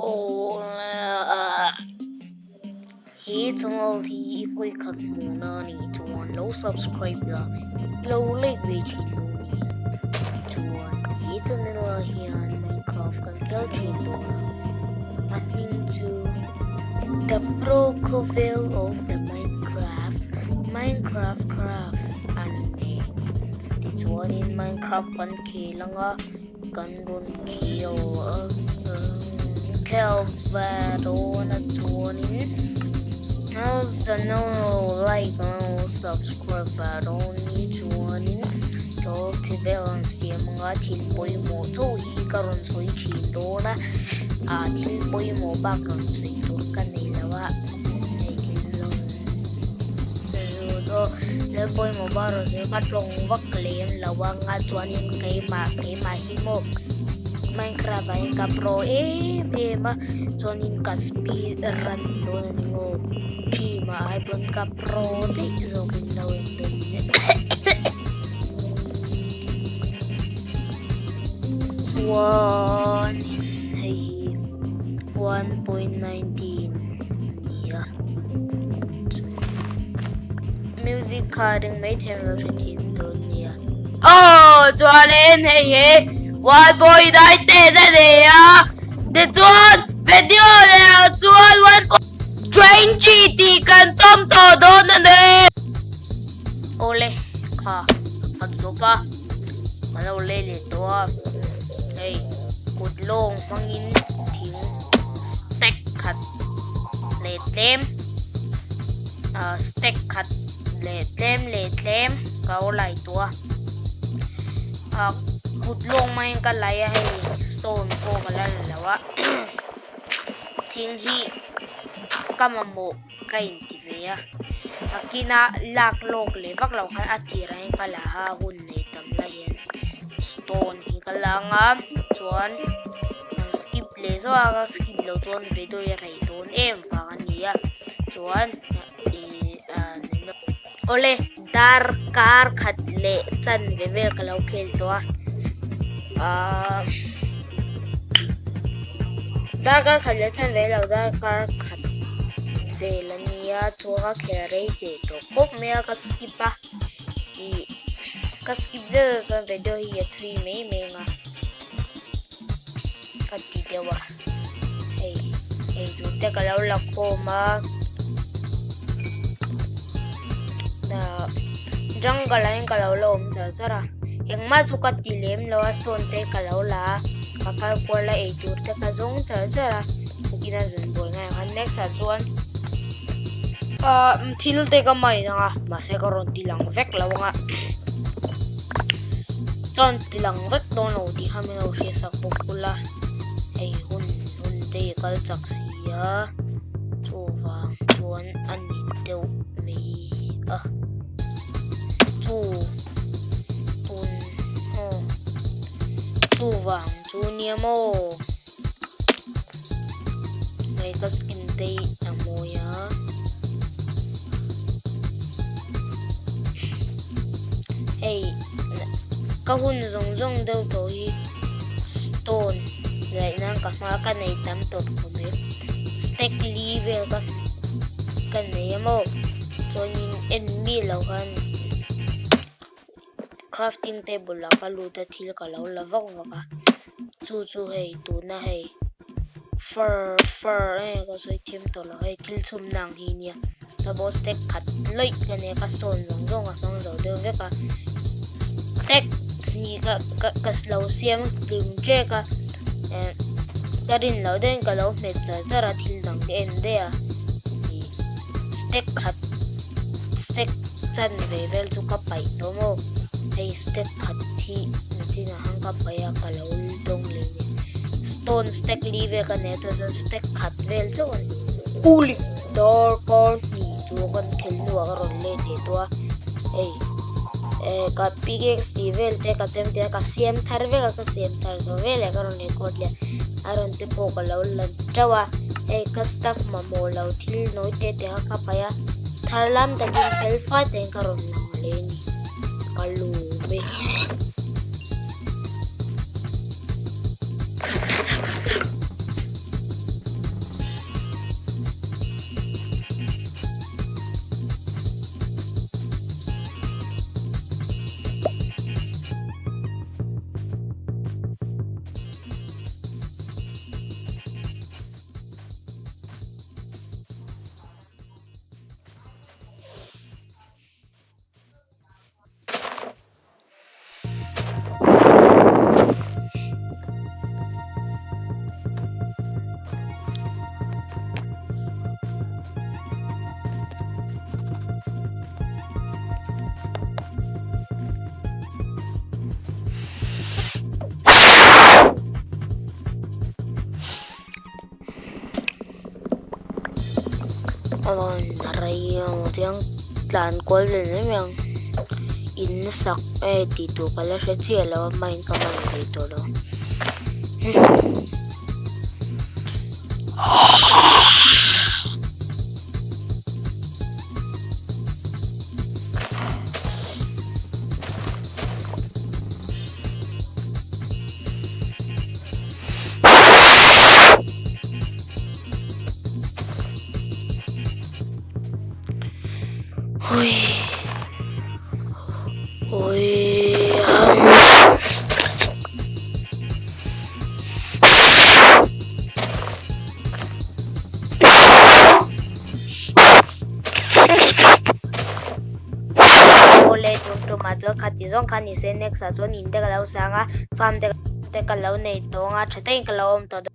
Ồ, hi channel thì vui khát muna ni chuan lâu subscribe la lâu like về chi nu ni chuan hi channel la hian Minecraft kan kel chin do amin to the pro covel of the Minecraft craft anime ti chuan in Minecraft kan khelanga kan ron Kelvado na chuan in no like no subscribe only chuanin ko balance ti mga thilpoi mo to hi karon soi chin do na thilpoi mo background soi tur kanilawa ai kilon so thilpoi mo baro se ka trong wak lem lawa nga chuanin kai ma hi mo Minecraft ay ka pro ma chuanin ka speed run do na mo Chima ay pun ka pro di so kinawin dun Swan ay 1.19 yeah music carding may tempo sa team dun niya chuan ay 1.19 na niya the chuan video na chuan 1. GT kan tom todo na de ole ka pagsuka mana ole lito hey kudlong mangin ting stack cut letlem stack cut letlem ka olay to kudlong main kalaya hey stone ko kalalawa ting hi kamamo kain tivea akina laklok le baklaw kan atira yung kalaha hun ne tamla yan stone hi kalanga chuan skip le so aga skip lo chuan vedo ya raiton fa kaniya chuan ole dar kar khatle chan vevel kalaw khel to dar kar khatle chan vevel dar kar Velania tua kere to pop mea kaskipa I kaskip je so video hi 3 me nga pati dewa tu te kalau lako ma na jungle lain kalau lom sara yang masuk dilem lawa stone te kalau la kakal kola tu te kazong sara kina zun boy nga kan next one thil te ka mai na nga mase karon tilang vek lawa nga ton tilang vek don lo di hamina o siya sa popula ay hun te kal chaksiya chuwa chuan aniteu me chuwang chunia mo ngay kaskin te amoya kahun zong daw to hi stone lại nang ka mga kanay tam to kuno stack level ka kanay mo so nin enemy law kan crafting table la kaluta thil ka law lavak ka chu hey tu na hey fur ka so item to la hey thil sum nang hi nia sa bo stack khat loi kane ka stone zong mang zo de ka stack ni ka slow siam tim je ka karin law den ka law met zara thil dang de ende stack chan level chu ka pai to mo hey stack khat thi na hang ka paya ka law dong le stone stack level ka ne to stack khat vel chu uli door kon ni chu kan thil nu ka ron le de to hey ka pickaxe level te ka chem te ka cm thar ve ka cm thar so vele ka ron record le aron te po ka law lan trawa ka stuff ma mo law thil no te ka paya tharlam ta din fel fa te ka ron le ni kalume Yang tlan kwal din yang insak dito pala siya sila main ka man dito lo. Katizong kani senek sa zon inte kalau sanga farm te kalau nei to nga chete kalau om to